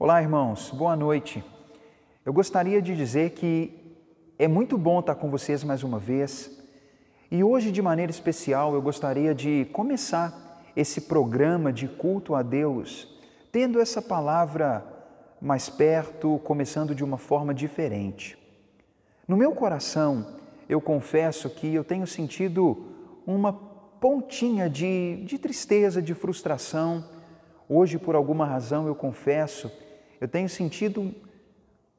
Olá, irmãos, boa noite. Eu gostaria de dizer que é muito bom estar com vocês mais uma vez e hoje, de maneira especial, eu gostaria de começar esse programa de culto a Deus, tendo essa palavra mais perto, começando de uma forma diferente. No meu coração, eu confesso que eu tenho sentido uma pontinha de tristeza, de frustração. Hoje, por alguma razão, eu confesso, eu tenho sentido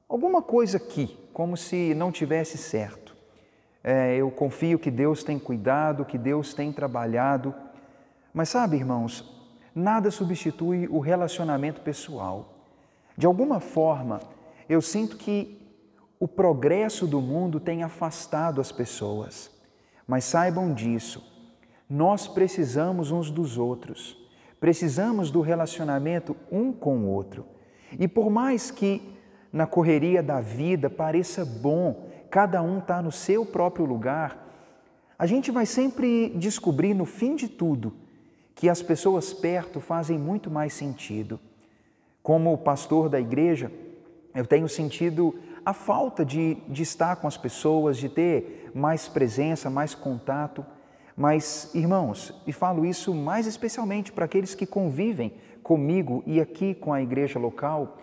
alguma coisa aqui, como se não tivesse certo. Eu confio que Deus tem cuidado, que Deus tem trabalhado, mas sabe, irmãos, nada substitui o relacionamento pessoal. De alguma forma, eu sinto que o progresso do mundo tem afastado as pessoas, mas saibam disso, nós precisamos uns dos outros, precisamos do relacionamento um com o outro. E por mais que na correria da vida pareça bom, cada um está no seu próprio lugar, a gente vai sempre descobrir no fim de tudo que as pessoas perto fazem muito mais sentido. Como pastor da igreja, eu tenho sentido a falta de estar com as pessoas, de ter mais presença, mais contato. Mas, irmãos, e falo isso mais especialmente para aqueles que convivem comigo e aqui com a igreja local,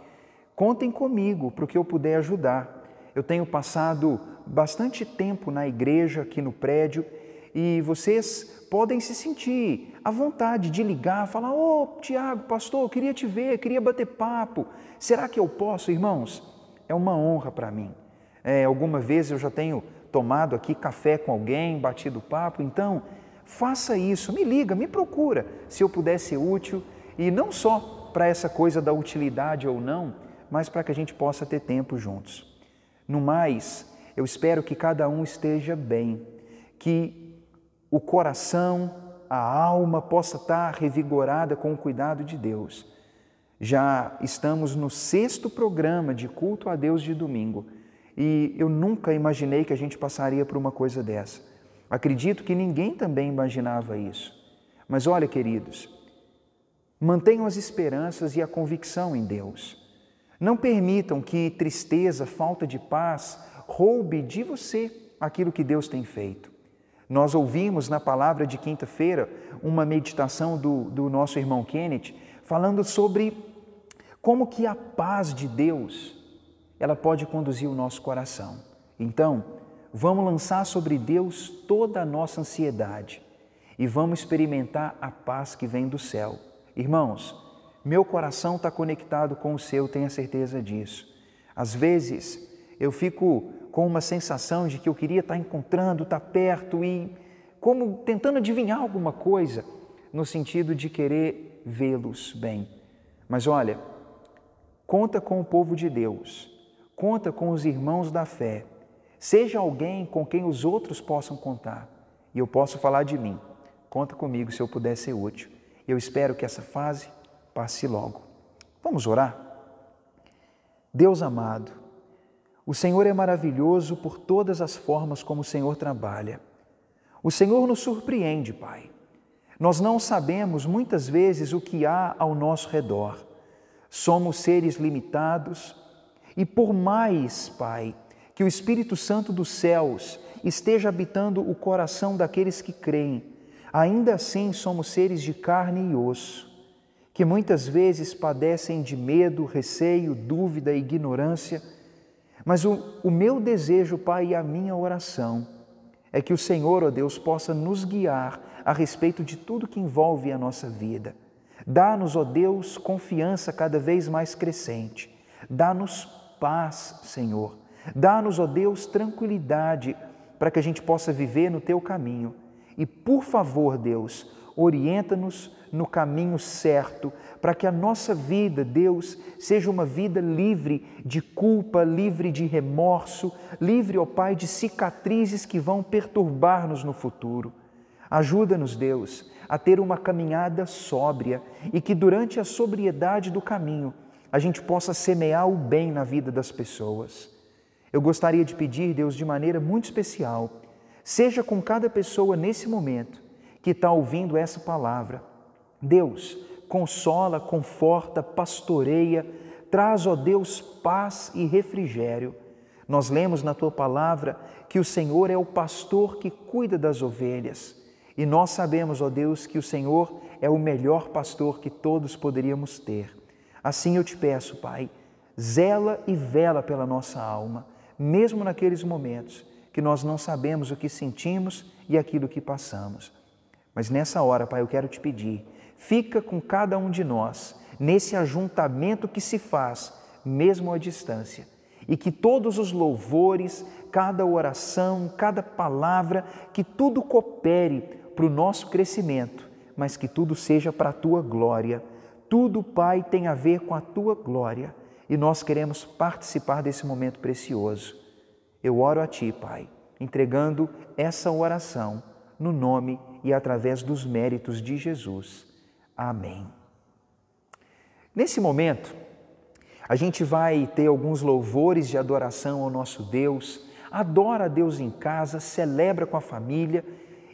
contem comigo para o que eu puder ajudar. Eu tenho passado bastante tempo na igreja, aqui no prédio, e vocês podem se sentir à vontade de ligar, falar: "Ô, Tiago, pastor, eu queria te ver, queria bater papo. Será que eu posso?" Irmãos, é uma honra para mim. Alguma vez eu já tenho tomado aqui café com alguém, batido papo, então faça isso, me liga, me procura, se eu puder ser útil, e não só para essa coisa da utilidade ou não, mas para que a gente possa ter tempo juntos. No mais, eu espero que cada um esteja bem, que o coração, a alma possa estar revigorada com o cuidado de Deus. Já estamos no 6º programa de culto a Deus de domingo e eu nunca imaginei que a gente passaria por uma coisa dessa. Acredito que ninguém também imaginava isso. Mas olha, queridos, mantenham as esperanças e a convicção em Deus. Não permitam que tristeza, falta de paz, roube de você aquilo que Deus tem feito. Nós ouvimos na palavra de quinta-feira uma meditação do nosso irmão Kenneth, falando sobre como que a paz de Deus, ela pode conduzir o nosso coração. Então, vamos lançar sobre Deus toda a nossa ansiedade e vamos experimentar a paz que vem do céu. Irmãos, meu coração está conectado com o seu, tenha certeza disso. Às vezes, eu fico com uma sensação de que eu queria estar encontrando, estar perto e como tentando adivinhar alguma coisa, no sentido de querer vê-los bem. Mas olha, conta com o povo de Deus, conta com os irmãos da fé, seja alguém com quem os outros possam contar. E eu posso falar de mim, conta comigo se eu puder ser útil. Eu espero que essa fase passe logo. Vamos orar? Deus amado, o Senhor é maravilhoso por todas as formas como o Senhor trabalha. O Senhor nos surpreende, Pai. Nós não sabemos muitas vezes o que há ao nosso redor. Somos seres limitados e por mais, Pai, que o Espírito Santo dos céus esteja habitando o coração daqueles que creem, ainda assim somos seres de carne e osso, que muitas vezes padecem de medo, receio, dúvida e ignorância. Mas o meu desejo, Pai, e a minha oração é que o Senhor, ó Deus, possa nos guiar a respeito de tudo que envolve a nossa vida. Dá-nos, ó Deus, confiança cada vez mais crescente. Dá-nos paz, Senhor. Dá-nos, ó Deus, tranquilidade para que a gente possa viver no Teu caminho. E, por favor, Deus, orienta-nos no caminho certo, para que a nossa vida, Deus, seja uma vida livre de culpa, livre de remorso, livre, ó Pai, de cicatrizes que vão perturbar-nos no futuro. Ajuda-nos, Deus, a ter uma caminhada sóbria e que durante a sobriedade do caminho a gente possa semear o bem na vida das pessoas. Eu gostaria de pedir, Deus, de maneira muito especial, seja com cada pessoa nesse momento que está ouvindo essa palavra. Deus, consola, conforta, pastoreia, traz, ó Deus, paz e refrigério. Nós lemos na Tua palavra que o Senhor é o pastor que cuida das ovelhas. E nós sabemos, ó Deus, que o Senhor é o melhor pastor que todos poderíamos ter. Assim eu te peço, Pai, zela e vela pela nossa alma, mesmo naqueles momentos que nós não sabemos o que sentimos e aquilo que passamos. Mas nessa hora, Pai, eu quero te pedir, fica com cada um de nós, nesse ajuntamento que se faz, mesmo à distância, e que todos os louvores, cada oração, cada palavra, que tudo coopere para o nosso crescimento, mas que tudo seja para a Tua glória. Tudo, Pai, tem a ver com a Tua glória e nós queremos participar desse momento precioso. Eu oro a Ti, Pai, entregando essa oração no nome e através dos méritos de Jesus. Amém. Nesse momento, a gente vai ter alguns louvores de adoração ao nosso Deus, adora a Deus em casa, celebra com a família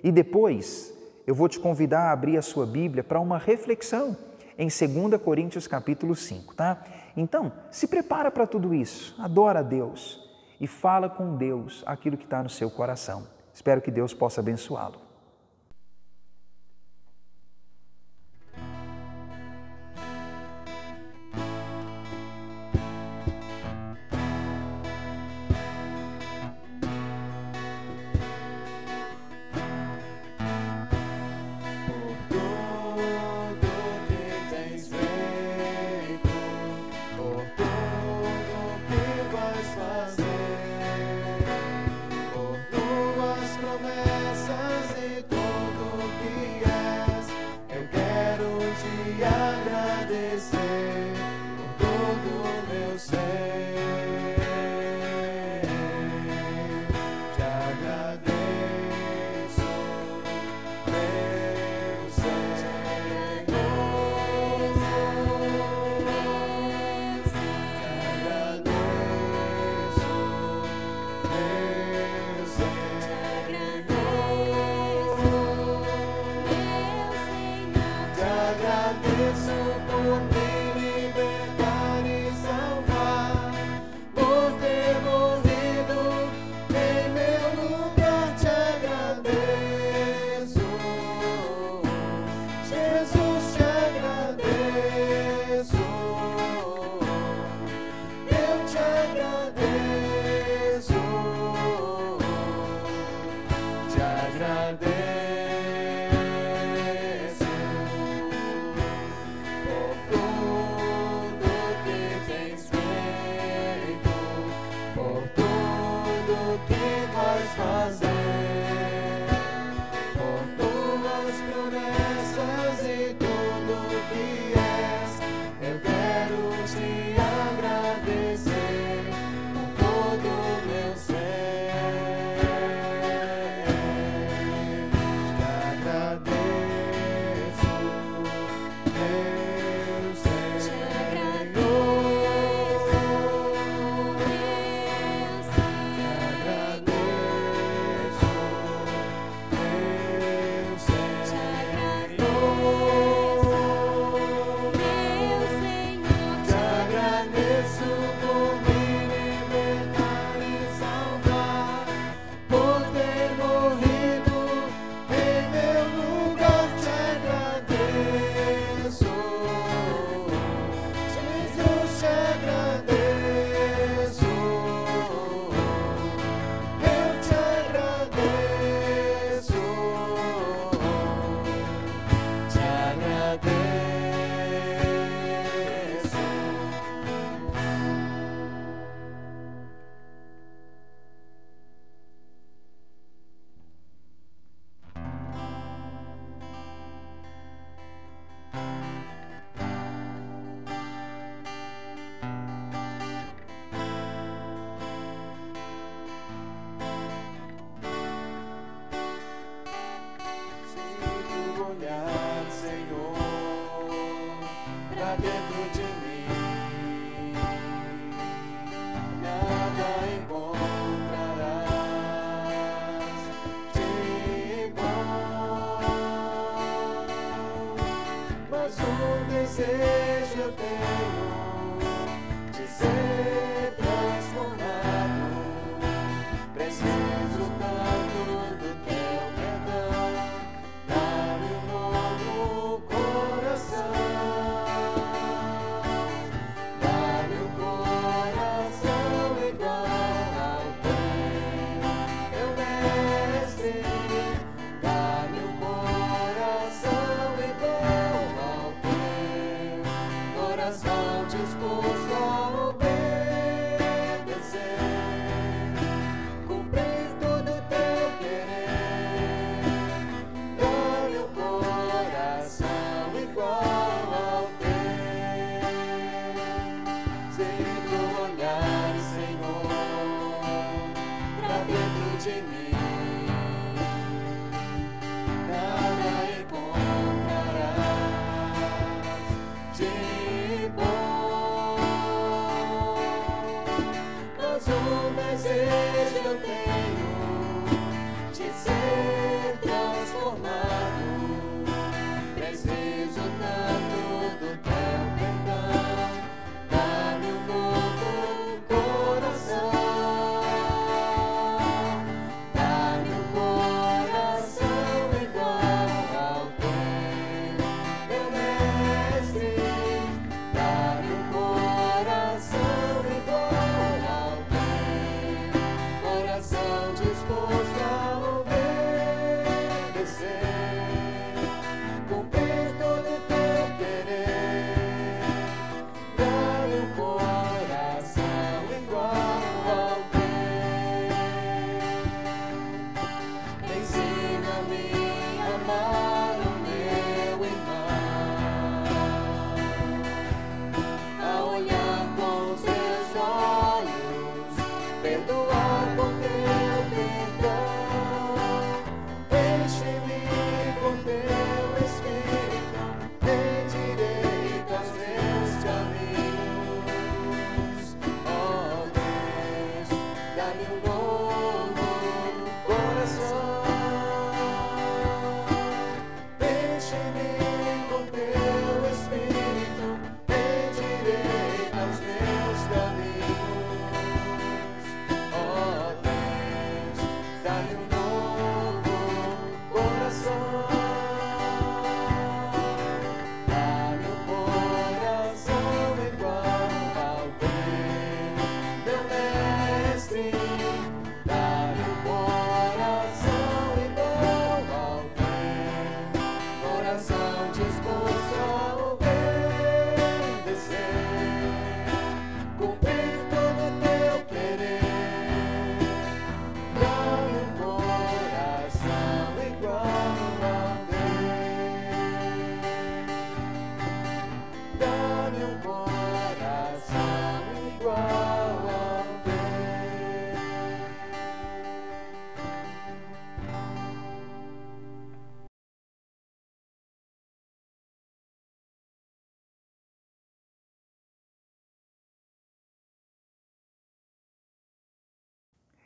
e depois eu vou te convidar a abrir a sua Bíblia para uma reflexão em 2 Coríntios capítulo 5, tá? Então, se prepara para tudo isso, adora a Deus e fala com Deus aquilo que está no seu coração. Espero que Deus possa abençoá-lo. Eu quero te agradecer por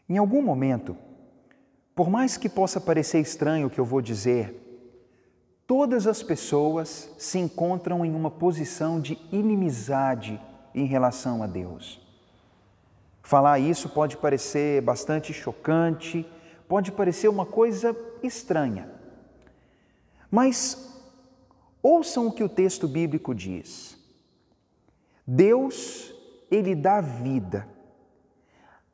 Em algum momento, por mais que possa parecer estranho o que eu vou dizer, todas as pessoas se encontram em uma posição de inimizade em relação a Deus. Falar isso pode parecer bastante chocante, pode parecer uma coisa estranha. Mas ouçam o que o texto bíblico diz. Deus, Ele dá vida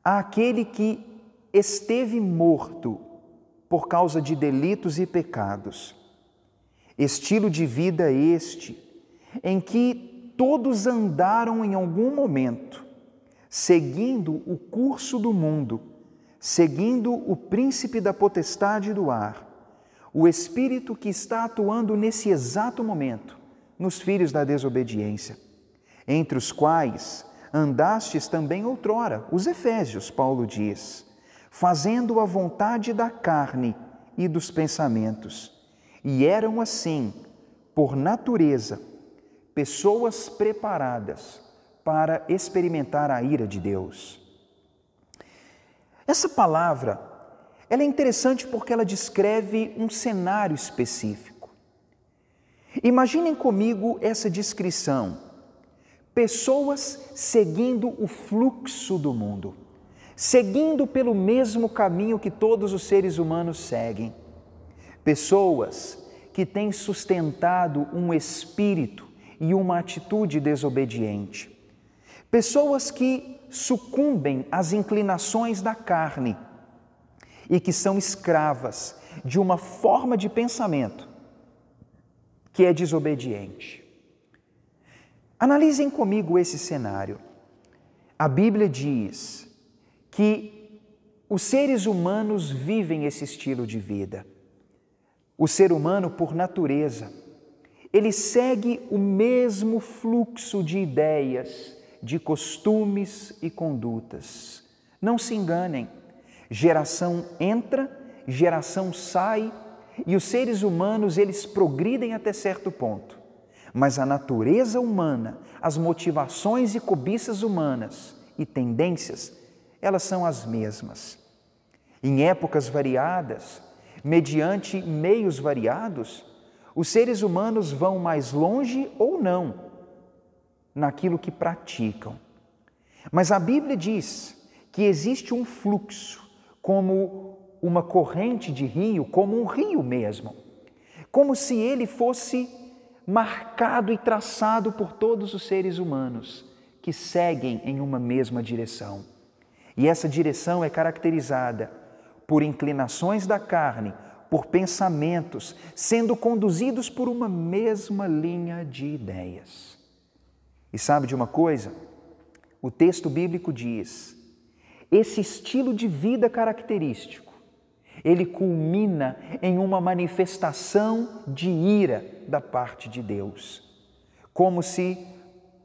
àquele que esteve morto por causa de delitos e pecados. Estilo de vida este, em que todos andaram em algum momento, seguindo o curso do mundo, seguindo o príncipe da potestade do ar, o espírito que está atuando nesse exato momento nos filhos da desobediência, entre os quais andastes também outrora, os Efésios, Paulo diz, fazendo a vontade da carne e dos pensamentos. E eram assim, por natureza, pessoas preparadas para experimentar a ira de Deus. Essa palavra, ela é interessante porque ela descreve um cenário específico. Imaginem comigo essa descrição. Pessoas seguindo o fluxo do mundo, seguindo pelo mesmo caminho que todos os seres humanos seguem. Pessoas que têm sustentado um espírito e uma atitude desobediente. Pessoas que sucumbem às inclinações da carne e que são escravas de uma forma de pensamento que é desobediente. Analisem comigo esse cenário. A Bíblia diz que os seres humanos vivem esse estilo de vida. O ser humano, por natureza, ele segue o mesmo fluxo de ideias, de costumes e condutas. Não se enganem, geração entra, geração sai, e os seres humanos, eles progridem até certo ponto. Mas a natureza humana, as motivações e cobiças humanas e tendências, elas são as mesmas. Em épocas variadas, mediante meios variados, os seres humanos vão mais longe ou não naquilo que praticam. Mas a Bíblia diz que existe um fluxo, como uma corrente de rio, como um rio mesmo, como se ele fosse marcado e traçado por todos os seres humanos que seguem em uma mesma direção. E essa direção é caracterizada por inclinações da carne, por pensamentos, sendo conduzidos por uma mesma linha de ideias. E sabe de uma coisa? O texto bíblico diz, esse estilo de vida característico, ele culmina em uma manifestação de ira da parte de Deus, como se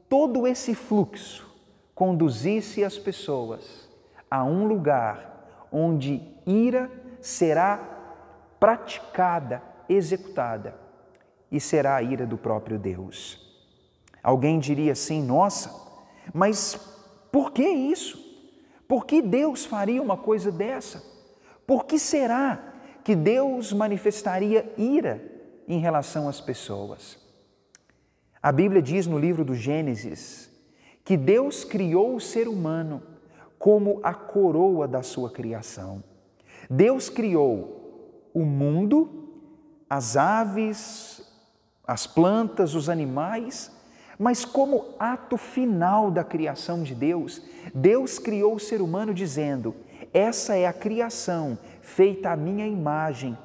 todo esse fluxo conduzisse as pessoas a um lugar onde ira será praticada, executada, e será a ira do próprio Deus. Alguém diria assim, nossa, mas por que isso? Por que Deus faria uma coisa dessa? Por que será que Deus manifestaria ira em relação às pessoas? A Bíblia diz no livro do Gênesis que Deus criou o ser humano como a coroa da sua criação. Deus criou o mundo, as aves, as plantas, os animais, mas como ato final da criação de Deus, Deus criou o ser humano dizendo, essa é a criação feita à minha imagem,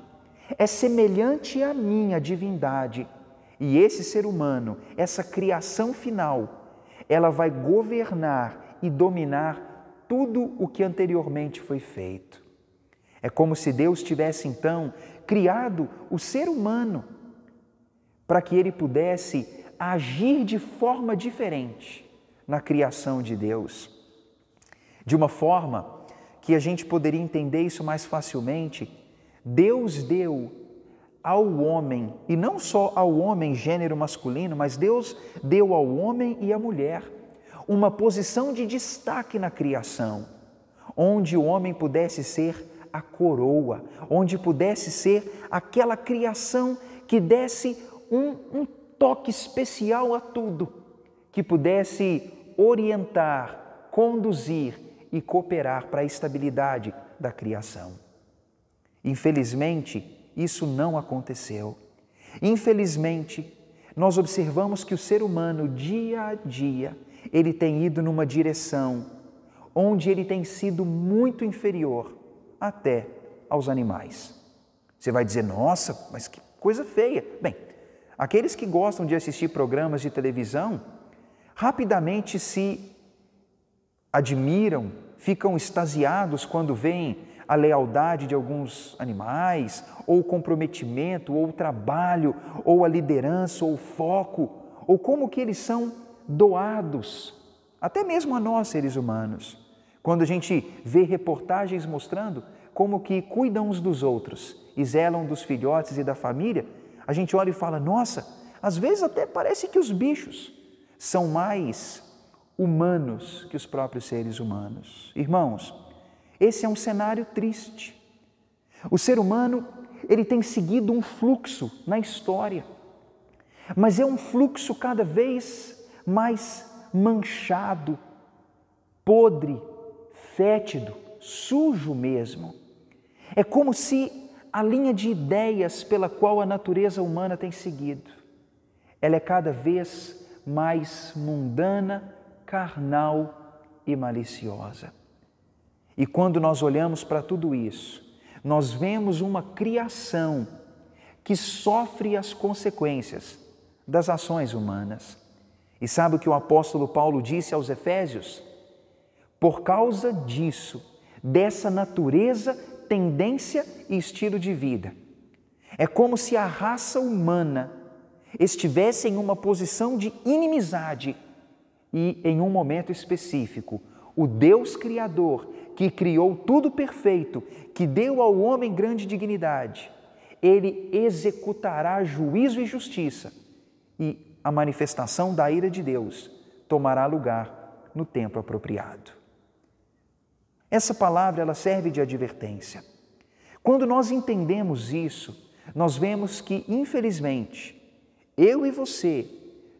é semelhante à minha divindade. E esse ser humano, essa criação final, ela vai governar e dominar tudo o que anteriormente foi feito. É como se Deus tivesse então criado o ser humano para que ele pudesse agir de forma diferente na criação de Deus. De uma forma que a gente poderia entender isso mais facilmente, Deus deu ao homem, e não só ao homem gênero masculino, mas Deus deu ao homem e à mulher uma posição de destaque na criação, onde o homem pudesse ser a coroa, onde pudesse ser aquela criação que desse um toque especial a tudo, que pudesse orientar, conduzir e cooperar para a estabilidade da criação. Infelizmente, isso não aconteceu. Infelizmente, nós observamos que o ser humano, dia a dia, ele tem ido numa direção onde ele tem sido muito inferior até aos animais. Você vai dizer, nossa, mas que coisa feia. Bem, aqueles que gostam de assistir programas de televisão, rapidamente se admiram, ficam extasiados quando veem a lealdade de alguns animais, ou o comprometimento, ou o trabalho, ou a liderança, ou o foco, ou como que eles são doados, até mesmo a nós, seres humanos. Quando a gente vê reportagens mostrando como que cuidam uns dos outros e zelam dos filhotes e da família, a gente olha e fala, nossa, às vezes até parece que os bichos são mais humanos que os próprios seres humanos. Irmãos, esse é um cenário triste. O ser humano, ele tem seguido um fluxo na história, mas é um fluxo cada vez mais manchado, podre, fétido, sujo mesmo. É como se a linha de ideias pela qual a natureza humana tem seguido, ela é cada vez mais mundana, carnal e maliciosa. E quando nós olhamos para tudo isso, nós vemos uma criação que sofre as consequências das ações humanas. E sabe o que o apóstolo Paulo disse aos Efésios? Por causa disso, dessa natureza, tendência e estilo de vida, é como se a raça humana estivesse em uma posição de inimizade e, em um momento específico, o Deus Criador, que criou tudo perfeito, que deu ao homem grande dignidade, ele executará juízo e justiça e a manifestação da ira de Deus tomará lugar no tempo apropriado. Essa palavra, ela serve de advertência. Quando nós entendemos isso, nós vemos que, infelizmente, eu e você,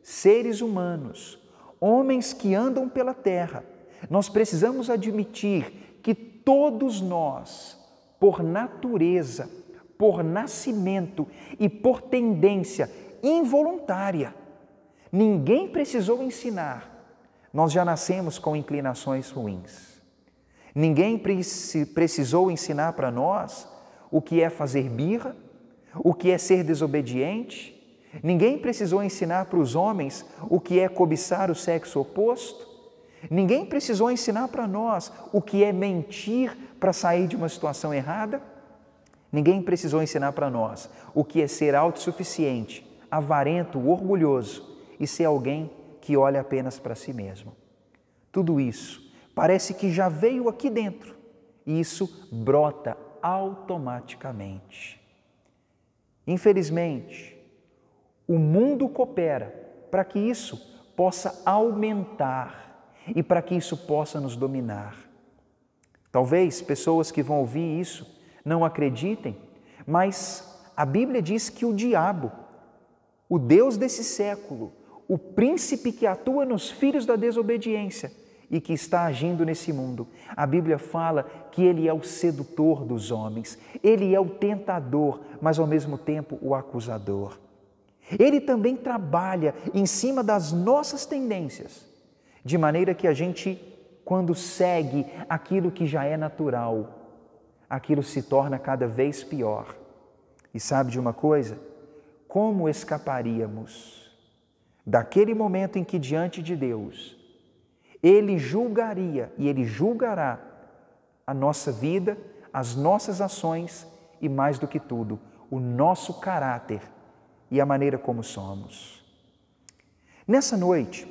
seres humanos, homens que andam pela terra, nós precisamos admitir que todos nós, por natureza, por nascimento e por tendência involuntária, ninguém precisou ensinar, nós já nascemos com inclinações ruins. Ninguém precisou ensinar para nós o que é fazer birra, o que é ser desobediente. Ninguém precisou ensinar para os homens o que é cobiçar o sexo oposto. Ninguém precisou ensinar para nós o que é mentir para sair de uma situação errada. Ninguém precisou ensinar para nós o que é ser autossuficiente, avarento, orgulhoso e ser alguém que olha apenas para si mesmo. Tudo isso parece que já veio aqui dentro e isso brota automaticamente. Infelizmente, o mundo coopera para que isso possa aumentar e para que isso possa nos dominar. Talvez pessoas que vão ouvir isso não acreditem, mas a Bíblia diz que o diabo, o Deus desse século, o príncipe que atua nos filhos da desobediência e que está agindo nesse mundo, a Bíblia fala que ele é o sedutor dos homens, ele é o tentador, mas ao mesmo tempo o acusador. Ele também trabalha em cima das nossas tendências, de maneira que a gente, quando segue aquilo que já é natural, aquilo se torna cada vez pior. E sabe de uma coisa? Como escaparíamos daquele momento em que, diante de Deus, Ele julgaria e Ele julgará a nossa vida, as nossas ações e, mais do que tudo, o nosso caráter e a maneira como somos. Nessa noite,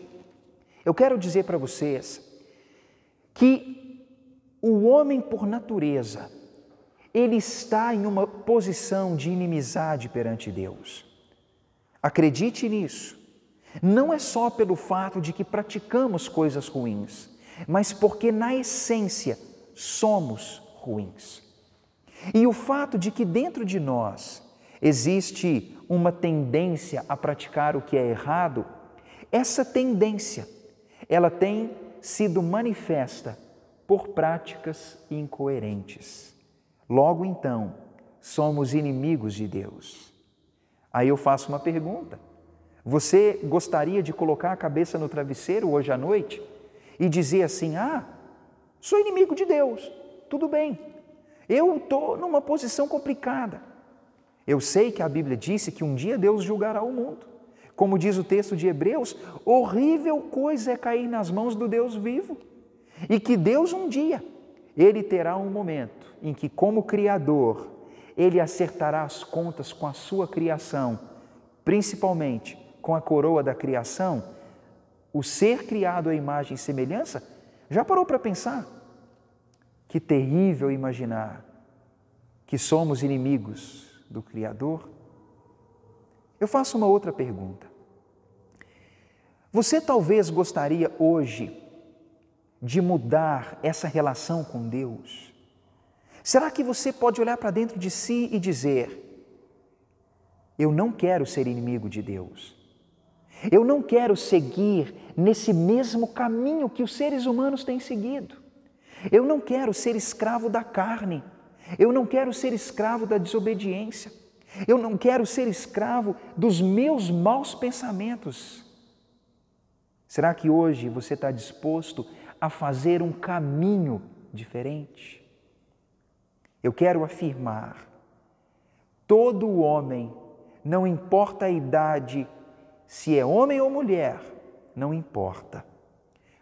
eu quero dizer para vocês que o homem, por natureza, ele está em uma posição de inimizade perante Deus. Acredite nisso. Não é só pelo fato de que praticamos coisas ruins, mas porque na essência somos ruins. E o fato de que dentro de nós existe uma tendência a praticar o que é errado, essa tendência, ela tem sido manifesta por práticas incoerentes. Logo então, somos inimigos de Deus. Aí eu faço uma pergunta. Você gostaria de colocar a cabeça no travesseiro hoje à noite e dizer assim: sou inimigo de Deus, tudo bem, eu estou numa posição complicada. Eu sei que a Bíblia disse que um dia Deus julgará o mundo. Como diz o texto de Hebreus, horrível coisa é cair nas mãos do Deus vivo. E que Deus um dia, Ele terá um momento em que, como Criador, Ele acertará as contas com a sua criação, principalmente com a coroa da criação, o ser criado à imagem e semelhança. Já parou para pensar? Que terrível imaginar que somos inimigos do Criador? Eu faço uma outra pergunta. Você talvez gostaria hoje de mudar essa relação com Deus? Será que você pode olhar para dentro de si e dizer: eu não quero ser inimigo de Deus. Eu não quero seguir nesse mesmo caminho que os seres humanos têm seguido. Eu não quero ser escravo da carne. Eu não quero ser escravo da desobediência. Eu não quero ser escravo dos meus maus pensamentos. Será que hoje você está disposto a fazer um caminho diferente? Eu quero afirmar: todo homem, não importa a idade, se é homem ou mulher, não importa.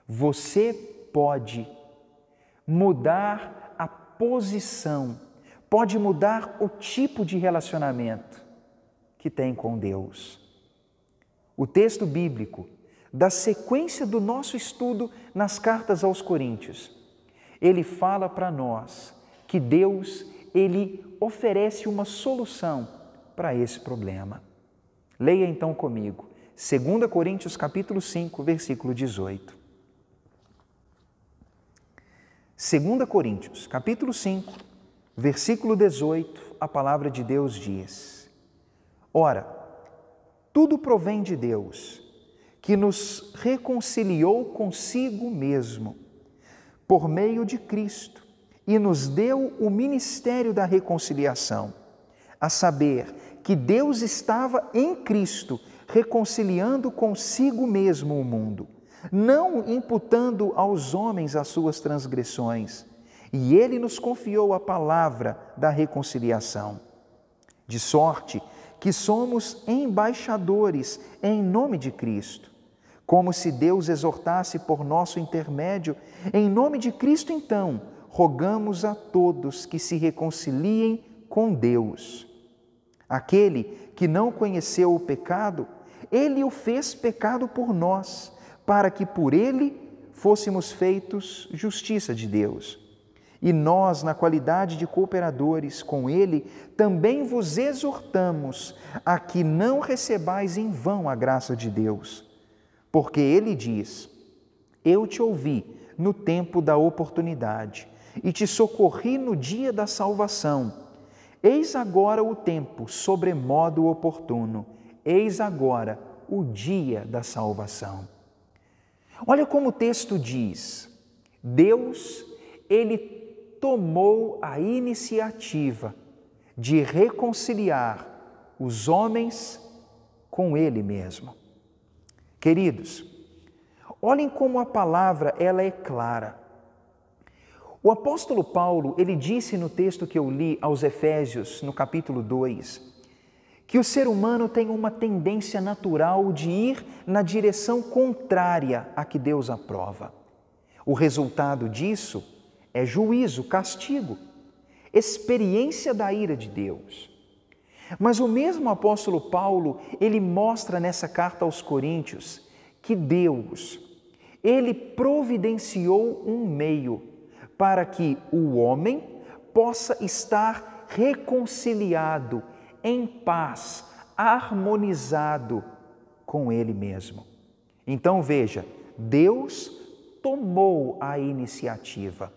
Você pode mudar a posição, pode mudar o tipo de relacionamento que tem com Deus. O texto bíblico da sequência do nosso estudo nas cartas aos Coríntios, ele fala para nós que Deus, Ele oferece uma solução para esse problema. Leia então comigo, 2 Coríntios capítulo 5, versículo 18. 2 Coríntios capítulo 5, versículo 18, a palavra de Deus diz: ora, tudo provém de Deus, que nos reconciliou consigo mesmo, por meio de Cristo, e nos deu o ministério da reconciliação, a saber, que Deus estava em Cristo, reconciliando consigo mesmo o mundo, não imputando aos homens as suas transgressões, e Ele nos confiou a palavra da reconciliação. De sorte que somos embaixadores em nome de Cristo, como se Deus exortasse por nosso intermédio. Em nome de Cristo, então, rogamos a todos que se reconciliem com Deus. Aquele que não conheceu o pecado, Ele o fez pecado por nós, para que por Ele fôssemos feitos justiça de Deus. E nós, na qualidade de cooperadores com Ele, também vos exortamos a que não recebais em vão a graça de Deus. Porque Ele diz: eu te ouvi no tempo da oportunidade e te socorri no dia da salvação. Eis agora o tempo sobremodo oportuno, eis agora o dia da salvação. Olha como o texto diz: Deus, Ele tomou a iniciativa de reconciliar os homens com Ele mesmo. Queridos, olhem como a palavra ela é clara. O apóstolo Paulo, ele disse no texto que eu li aos Efésios, no capítulo 2, que o ser humano tem uma tendência natural de ir na direção contrária à que Deus aprova. O resultado disso é juízo, castigo, experiência da ira de Deus. Mas o mesmo apóstolo Paulo, ele mostra nessa carta aos Coríntios que Deus, Ele providenciou um meio para que o homem possa estar reconciliado, em paz, harmonizado com Ele mesmo. Então veja, Deus tomou a iniciativa.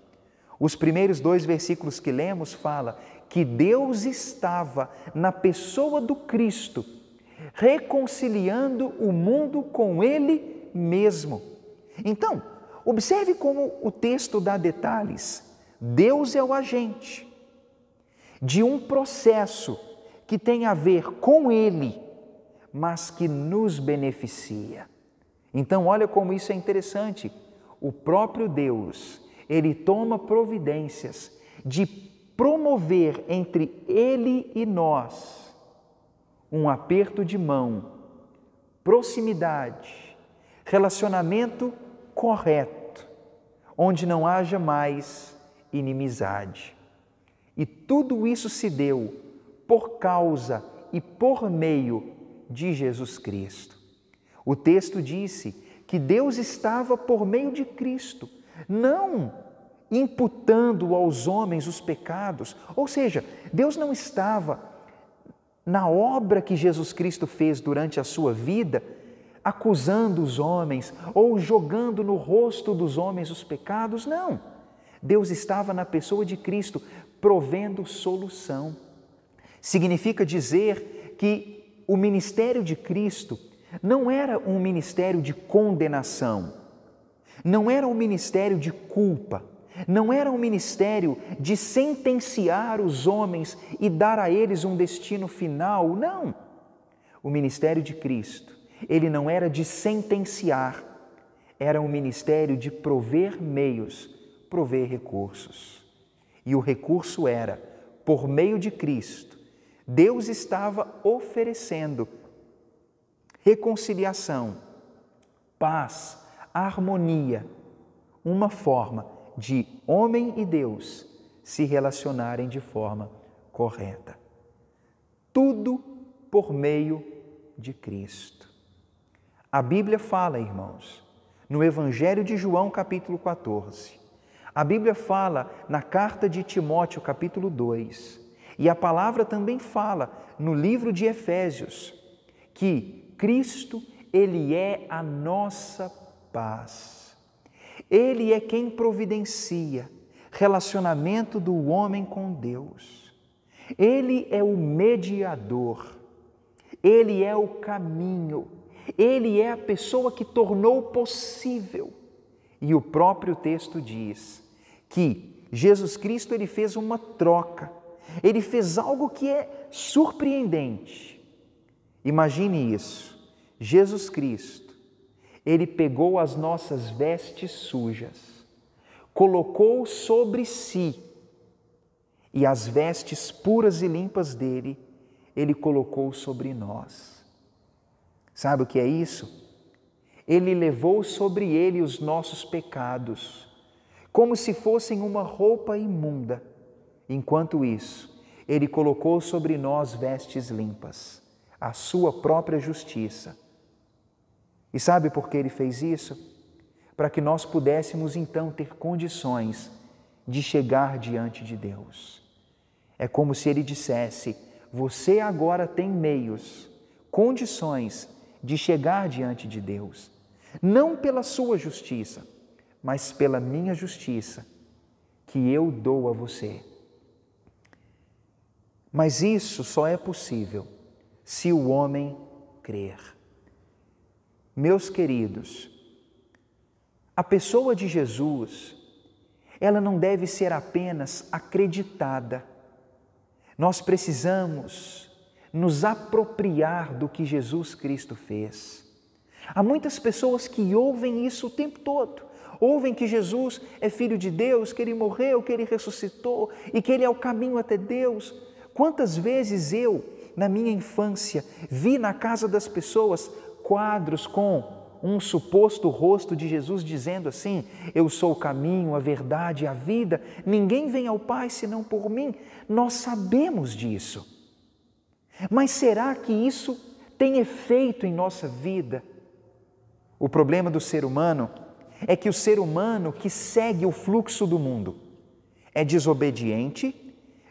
Os primeiros 2 versículos que lemos fala que Deus estava na pessoa do Cristo, reconciliando o mundo com Ele mesmo. Então, observe como o texto dá detalhes. Deus é o agente de um processo que tem a ver com Ele, mas que nos beneficia. Então, olha como isso é interessante. O próprio Deus, Ele toma providências de promover entre Ele e nós um aperto de mão, proximidade, relacionamento correto, onde não haja mais inimizade. E tudo isso se deu por causa e por meio de Jesus Cristo. O texto disse que Deus estava por meio de Cristo, não imputando aos homens os pecados, ou seja, Deus não estava na obra que Jesus Cristo fez durante a sua vida, acusando os homens ou jogando no rosto dos homens os pecados, não. Deus estava na pessoa de Cristo, provendo solução. Significa dizer que o ministério de Cristo não era um ministério de condenação, não era um ministério de culpa, não era um ministério de sentenciar os homens e dar a eles um destino final, não. O ministério de Cristo, ele não era de sentenciar, era um ministério de prover meios, prover recursos. E o recurso era, por meio de Cristo, Deus estava oferecendo reconciliação, paz, harmonia, uma forma de homem e Deus se relacionarem de forma correta. Tudo por meio de Cristo. A Bíblia fala, irmãos, no Evangelho de João, capítulo 14. A Bíblia fala na carta de Timóteo, capítulo 2. E a palavra também fala no livro de Efésios, que Cristo, Ele é a nossa paz. Ele é quem providencia relacionamento do homem com Deus. Ele é o mediador. Ele é o caminho. Ele é a pessoa que tornou possível. E o próprio texto diz que Jesus Cristo, Ele fez uma troca. Ele fez algo que é surpreendente. Imagine isso. Jesus Cristo, Ele pegou as nossas vestes sujas, colocou sobre si, e as vestes puras e limpas dele, Ele colocou sobre nós. Sabe o que é isso? Ele levou sobre Ele os nossos pecados, como se fossem uma roupa imunda. Enquanto isso, Ele colocou sobre nós vestes limpas, a sua própria justiça. E sabe por que Ele fez isso? Para que nós pudéssemos então ter condições de chegar diante de Deus. É como se Ele dissesse: você agora tem meios, condições de chegar diante de Deus, não pela sua justiça, mas pela minha justiça, que eu dou a você. Mas isso só é possível se o homem crer. Meus queridos, a pessoa de Jesus, ela não deve ser apenas acreditada. Nós precisamos nos apropriar do que Jesus Cristo fez. Há muitas pessoas que ouvem isso o tempo todo. Ouvem que Jesus é Filho de Deus, que Ele morreu, que Ele ressuscitou e que Ele é o caminho até Deus. Quantas vezes eu, na minha infância, vi na casa das pessoas quadros com um suposto rosto de Jesus dizendo assim: eu sou o caminho, a verdade e a vida, ninguém vem ao Pai senão por mim. Nós sabemos disso. Mas será que isso tem efeito em nossa vida? O problema do ser humano é que o ser humano que segue o fluxo do mundo é desobediente,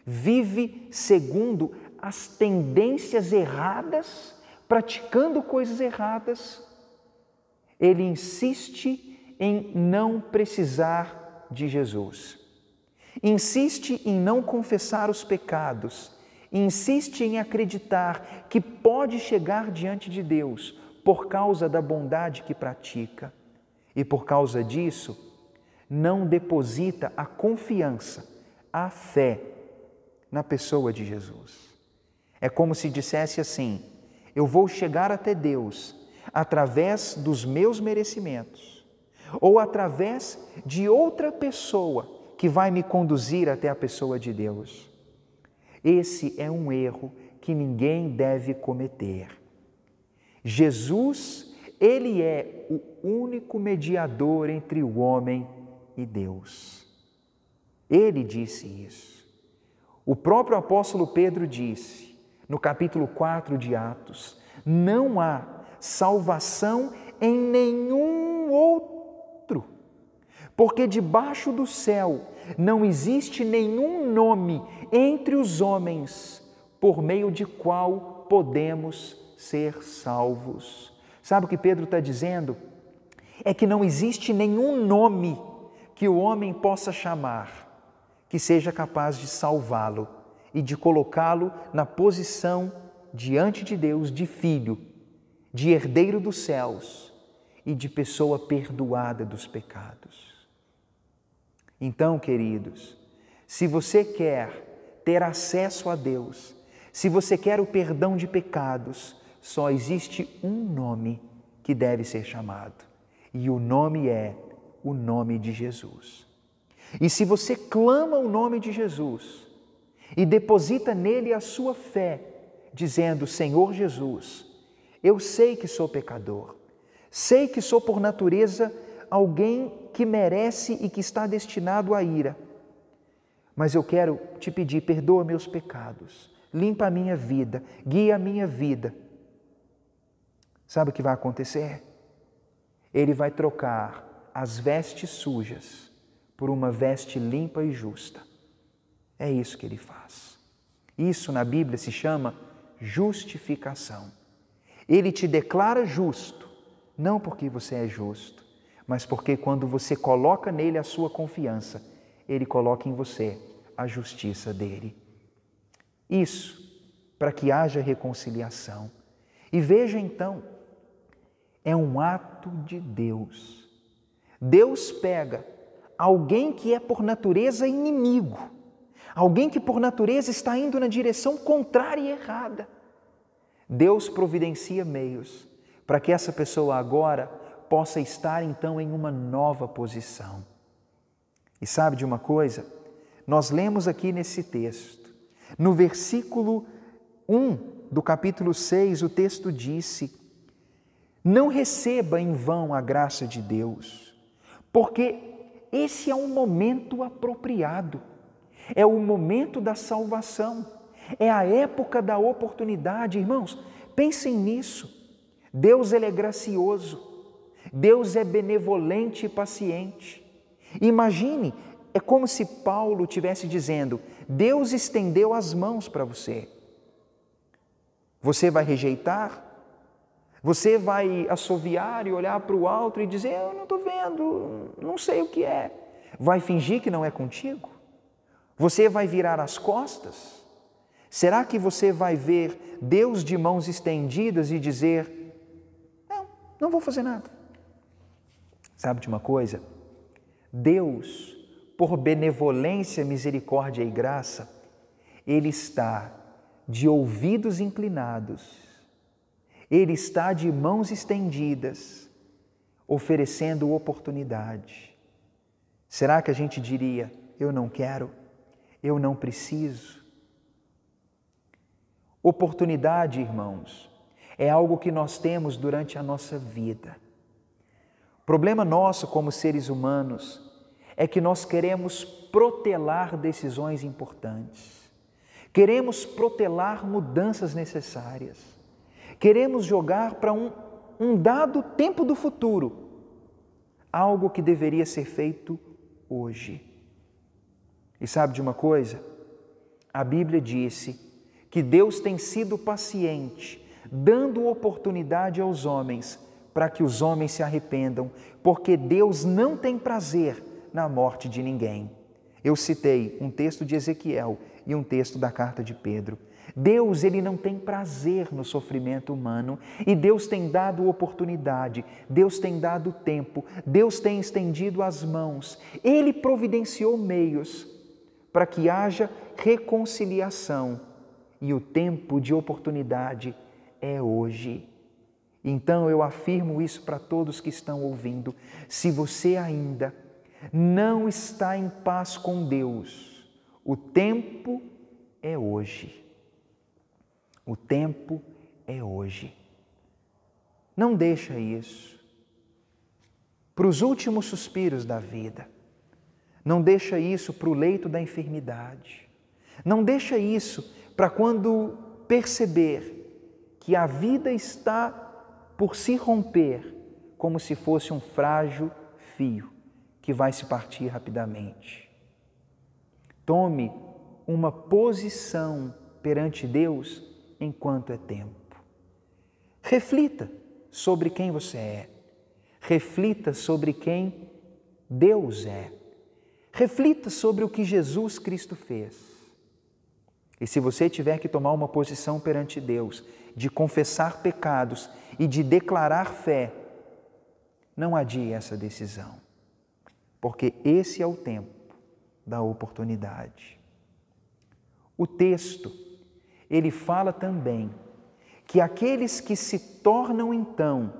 vive segundo as tendências erradas, praticando coisas erradas. Ele insiste em não precisar de Jesus. insiste em não confessar os pecados, insiste em acreditar que pode chegar diante de Deus por causa da bondade que pratica. E por causa disso, não deposita a confiança, a fé na pessoa de Jesus. É como se dissesse assim: eu vou chegar até Deus através dos meus merecimentos ou através de outra pessoa que vai me conduzir até a pessoa de Deus. Esse é um erro que ninguém deve cometer. Jesus, Ele é o único mediador entre o homem e Deus. Ele disse isso. O próprio apóstolo Pedro disse, no capítulo 4 de Atos, não há salvação em nenhum outro, porque debaixo do céu não existe nenhum nome entre os homens por meio de qual podemos ser salvos. Sabe o que Pedro está dizendo? É que não existe nenhum nome que o homem possa chamar que seja capaz de salvá-lo e de colocá-lo na posição diante de Deus de filho, de herdeiro dos céus e de pessoa perdoada dos pecados. Então, queridos, se você quer ter acesso a Deus, se você quer o perdão de pecados, só existe um nome que deve ser chamado, e o nome é o nome de Jesus. E se você clama o nome de Jesus e deposita nele a sua fé, dizendo: Senhor Jesus, eu sei que sou pecador, sei que sou por natureza alguém que merece e que está destinado à ira, mas eu quero te pedir, perdoa meus pecados, limpa a minha vida, guia a minha vida. Sabe o que vai acontecer? Ele vai trocar as vestes sujas por uma veste limpa e justa. É isso que Ele faz. Isso na Bíblia se chama justificação. Ele te declara justo, não porque você é justo, mas porque quando você coloca nele a sua confiança, Ele coloca em você a justiça dele. Isso para que haja reconciliação. E veja então, é um ato de Deus. Deus pega alguém que é por natureza inimigo, alguém que por natureza está indo na direção contrária e errada. Deus providencia meios para que essa pessoa agora possa estar então em uma nova posição. E sabe de uma coisa? Nós lemos aqui nesse texto, no versículo 1 do capítulo 6, o texto disse: não receba em vão a graça de Deus, porque esse é um momento apropriado, é o momento da salvação, é a época da oportunidade. Irmãos, pensem nisso. Deus, Ele é gracioso, Deus é benevolente e paciente. Imagine, é como se Paulo estivesse dizendo: Deus estendeu as mãos para você. Você vai rejeitar? Você vai assoviar e olhar para o alto e dizer: eu não estou vendo, não sei o que é. Vai fingir que não é contigo? Você vai virar as costas? Será que você vai ver Deus de mãos estendidas e dizer: não vou fazer nada? Sabe de uma coisa? Deus, por benevolência, misericórdia e graça, Ele está de ouvidos inclinados, Ele está de mãos estendidas, oferecendo oportunidade. Será que a gente diria: eu não quero, eu não preciso? Oportunidade, irmãos, é algo que nós temos durante a nossa vida. O problema nosso como seres humanos é que nós queremos protelar decisões importantes, queremos protelar mudanças necessárias, queremos jogar para um dado tempo do futuro algo que deveria ser feito hoje. E sabe de uma coisa? A Bíblia disse que Deus tem sido paciente, dando oportunidade aos homens para que os homens se arrependam, porque Deus não tem prazer na morte de ninguém. Eu citei um texto de Ezequiel e um texto da carta de Pedro. Deus, Ele não tem prazer no sofrimento humano e Deus tem dado oportunidade, Deus tem dado tempo, Deus tem estendido as mãos. Ele providenciou meios para que haja reconciliação e o tempo de oportunidade é hoje. Então eu afirmo isso para todos que estão ouvindo. Se você ainda não está em paz com Deus, o tempo é hoje. O tempo é hoje. Não deixa isso para os últimos suspiros da vida. Não deixa isso para o leito da enfermidade. Não deixa isso para quando perceber que a vida está por se romper, como se fosse um frágil fio que vai se partir rapidamente. Tome uma posição perante Deus enquanto é tempo. Reflita sobre quem você é. Reflita sobre quem Deus é. Reflita sobre o que Jesus Cristo fez. E se você tiver que tomar uma posição perante Deus, de confessar pecados e de declarar fé, não adie essa decisão, porque esse é o tempo da oportunidade. O texto, ele fala também que aqueles que se tornam então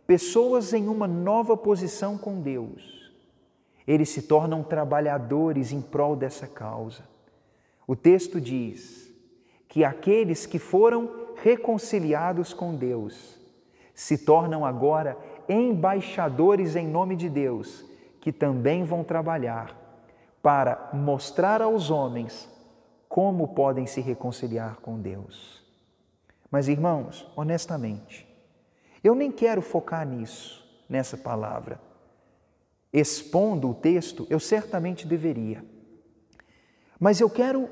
pessoas em uma nova posição com Deus, eles se tornam trabalhadores em prol dessa causa. O texto diz que aqueles que foram reconciliados com Deus se tornam agora embaixadores em nome de Deus, que também vão trabalhar para mostrar aos homens como podem se reconciliar com Deus. Mas, irmãos, honestamente, eu nem quero focar nisso, nessa palavra. Expondo o texto, eu certamente deveria. Mas eu quero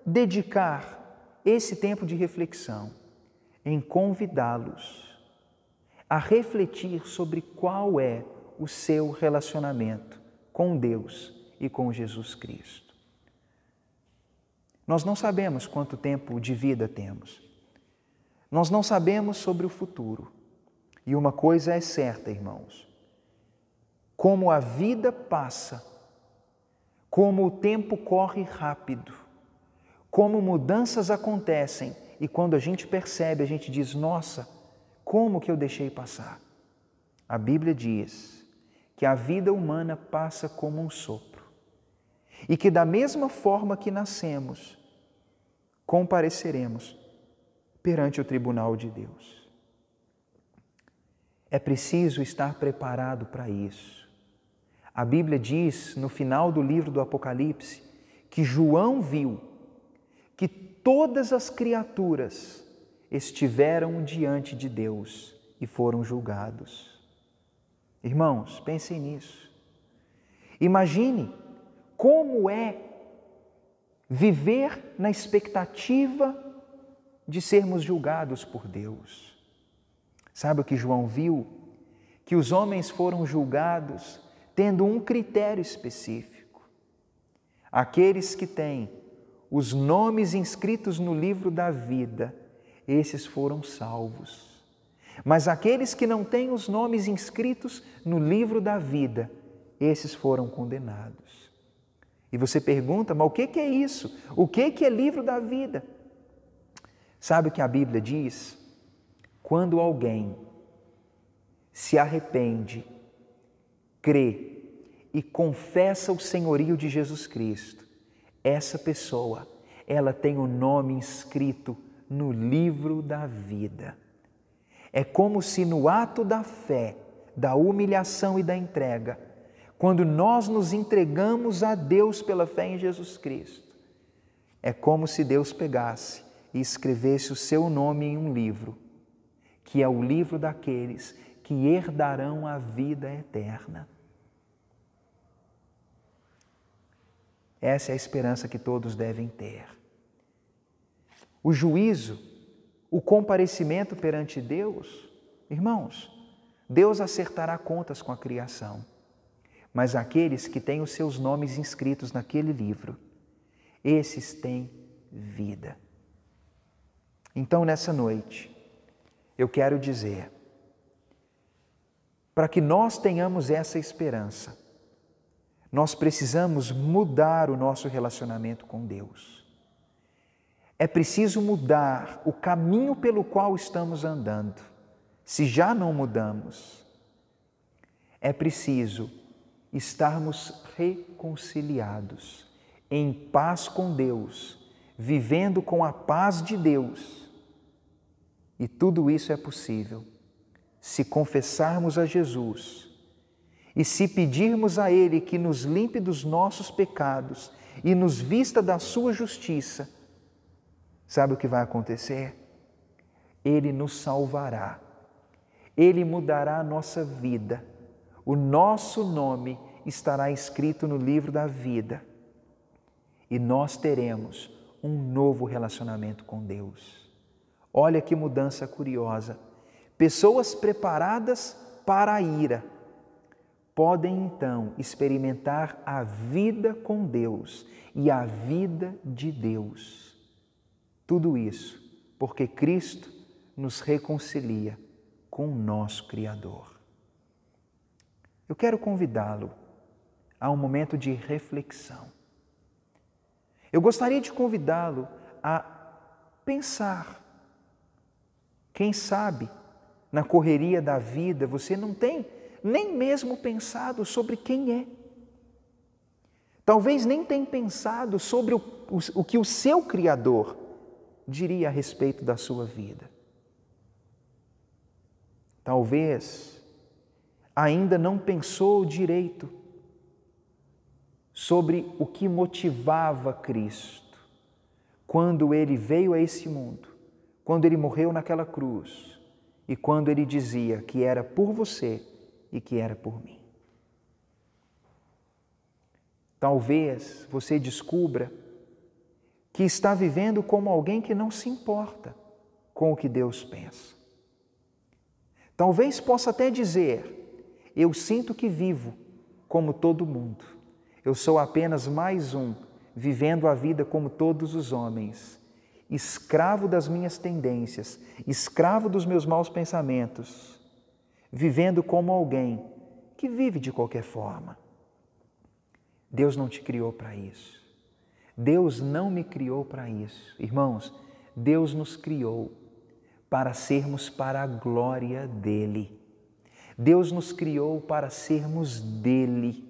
dedicar esse tempo de reflexão em convidá-los a refletir sobre qual é o seu relacionamento com Deus e com Jesus Cristo. Nós não sabemos quanto tempo de vida temos. Nós não sabemos sobre o futuro. E uma coisa é certa, irmãos: como a vida passa, como o tempo corre rápido, como mudanças acontecem, e quando a gente percebe, a gente diz: nossa, como que eu deixei passar? A Bíblia diz que a vida humana passa como um sopro e que da mesma forma que nascemos, compareceremos perante o tribunal de Deus. É preciso estar preparado para isso. A Bíblia diz, no final do livro do Apocalipse, que João viu que todas as criaturas estiveram diante de Deus e foram julgados. Irmãos, pensem nisso. Imagine como é viver na expectativa de sermos julgados por Deus. Sabe o que João viu? Que os homens foram julgados tendo um critério específico. Aqueles que têm os nomes inscritos no livro da vida, esses foram salvos. Mas aqueles que não têm os nomes inscritos no livro da vida, esses foram condenados. E você pergunta: mas o que é isso? O que é livro da vida? Sabe o que a Bíblia diz? Quando alguém se arrepende, crê e confessa o senhorio de Jesus Cristo, essa pessoa, ela tem o nome inscrito no livro da vida. É como se no ato da fé, da humilhação e da entrega, quando nós nos entregamos a Deus pela fé em Jesus Cristo, é como se Deus pegasse e escrevesse o seu nome em um livro, que é o livro daqueles que herdarão a vida eterna. Essa é a esperança que todos devem ter. O juízo, o comparecimento perante Deus, irmãos, Deus acertará contas com a criação. mas aqueles que têm os seus nomes inscritos naquele livro, esses têm vida. Então, nessa noite, eu quero dizer, para que nós tenhamos essa esperança, nós precisamos mudar o nosso relacionamento com Deus. É preciso mudar o caminho pelo qual estamos andando. Se já não mudamos, é preciso estarmos reconciliados, em paz com Deus, vivendo com a paz de Deus. E tudo isso é possível se confessarmos a Jesus e se pedirmos a Ele que nos limpe dos nossos pecados e nos vista da sua justiça. Sabe o que vai acontecer? Ele nos salvará. Ele mudará a nossa vida. O nosso nome estará escrito no livro da vida. E nós teremos um novo relacionamento com Deus. Olha que mudança curiosa. Pessoas preparadas para a ira podem então experimentar a vida com Deus e a vida de Deus. Tudo isso porque Cristo nos reconcilia com o nosso Criador. Eu quero convidá-lo a um momento de reflexão. Eu gostaria de convidá-lo a pensar. Quem sabe, na correria da vida, você não tem nem mesmo pensado sobre quem é. Talvez nem tenha pensado sobre o que o seu Criador diria a respeito da sua vida. Talvez ainda não pensou direito sobre o que motivava Cristo quando Ele veio a esse mundo, quando Ele morreu naquela cruz e quando Ele dizia que era por você e que era por mim. Talvez você descubra que está vivendo como alguém que não se importa com o que Deus pensa. Talvez possa até dizer, eu sinto que vivo como todo mundo. Eu sou apenas mais um, vivendo a vida como todos os homens, escravo das minhas tendências, escravo dos meus maus pensamentos, vivendo como alguém que vive de qualquer forma. Deus não te criou para isso. Deus não me criou para isso. Irmãos, Deus nos criou para sermos para a glória dEle. Deus nos criou para sermos dEle.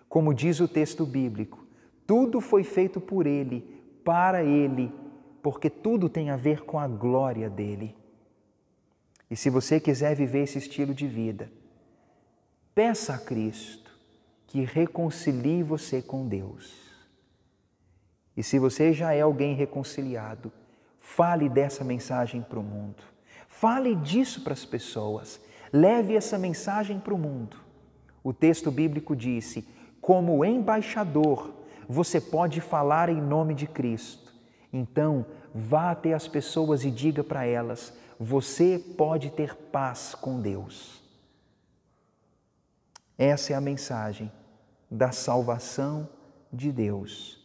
Como diz o texto bíblico, tudo foi feito por Ele, para Ele, porque tudo tem a ver com a glória dEle. E se você quiser viver esse estilo de vida, peça a Cristo que reconcilie você com Deus. E se você já é alguém reconciliado, fale dessa mensagem para o mundo. Fale disso para as pessoas. Leve essa mensagem para o mundo. O texto bíblico disse, como embaixador, você pode falar em nome de Cristo. Então, vá até as pessoas e diga para elas, você pode ter paz com Deus. Essa é a mensagem da salvação de Deus.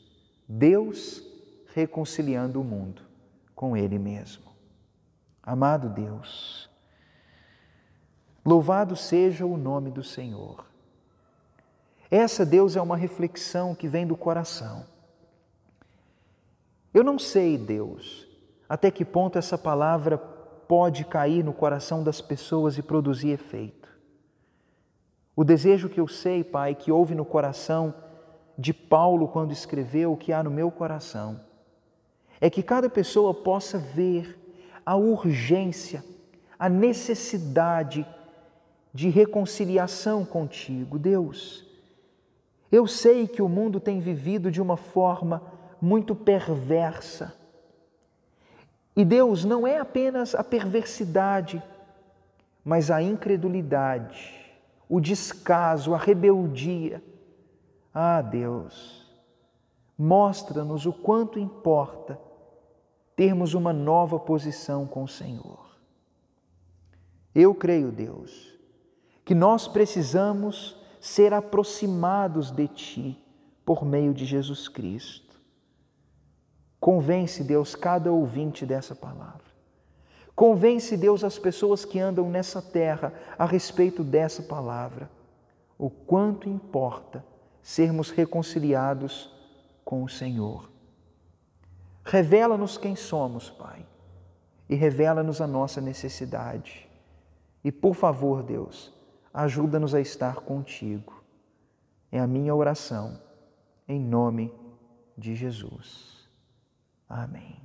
Deus reconciliando o mundo com Ele mesmo. Amado Deus, louvado seja o nome do Senhor. Essa, Deus, é uma reflexão que vem do coração. Eu não sei, Deus, até que ponto essa palavra pode cair no coração das pessoas e produzir efeito. O desejo que eu sei, Pai, que houve no coração de Paulo quando escreveu o que há no meu coração, é que cada pessoa possa ver a urgência, a necessidade de reconciliação contigo. Deus, eu sei que o mundo tem vivido de uma forma muito perversa. E Deus, não é apenas a perversidade, mas a incredulidade, o descaso, a rebeldia. Ah, Deus, mostra-nos o quanto importa termos uma nova posição com o Senhor. Eu creio, Deus, que nós precisamos ser aproximados de Ti por meio de Jesus Cristo. Convence, Deus, cada ouvinte dessa palavra. Convence, Deus, as pessoas que andam nessa terra a respeito dessa palavra. O quanto importa sermos reconciliados com o Senhor. Revela-nos quem somos, Pai, e revela-nos a nossa necessidade. E, por favor, Deus, ajuda-nos a estar contigo. É a minha oração, em nome de Jesus. Amém.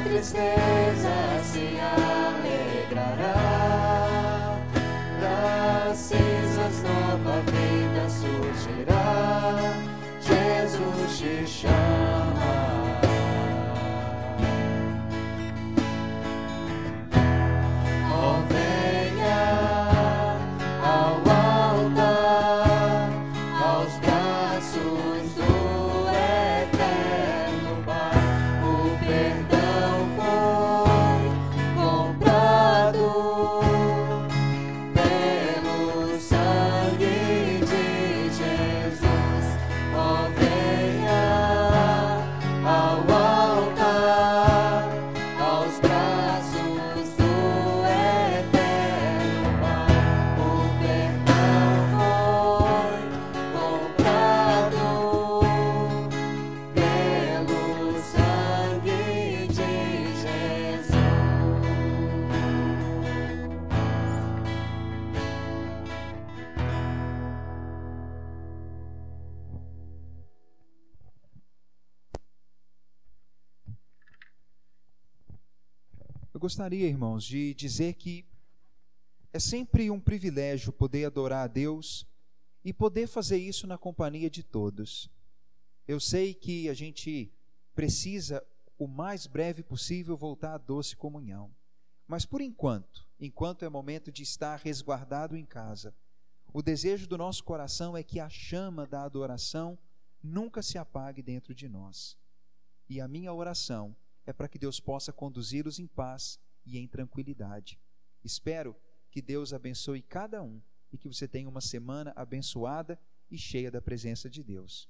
Tristeza se alegrará, das cinzas nova vida surgirá, Jesus te chama. Oh, venha ao altar, aos braços do Eterno Pai, o perdão foi comprado pelo sangue de Jesus. Oh, venha ao altar, aos braços do Eterno Pai, o perdão foi comprado pelo sangue de Jesus. Eu gostaria, irmãos, de dizer que é sempre um privilégio poder adorar a Deus e poder fazer isso na companhia de todos. Eu sei que a gente precisa, o mais breve possível, voltar à doce comunhão. Mas por enquanto é momento de estar resguardado em casa, o desejo do nosso coração é que a chama da adoração nunca se apague dentro de nós. E a minha oração é para que Deus possa conduzi-los em paz e em tranquilidade. Espero que Deus abençoe cada um e que você tenha uma semana abençoada e cheia da presença de Deus.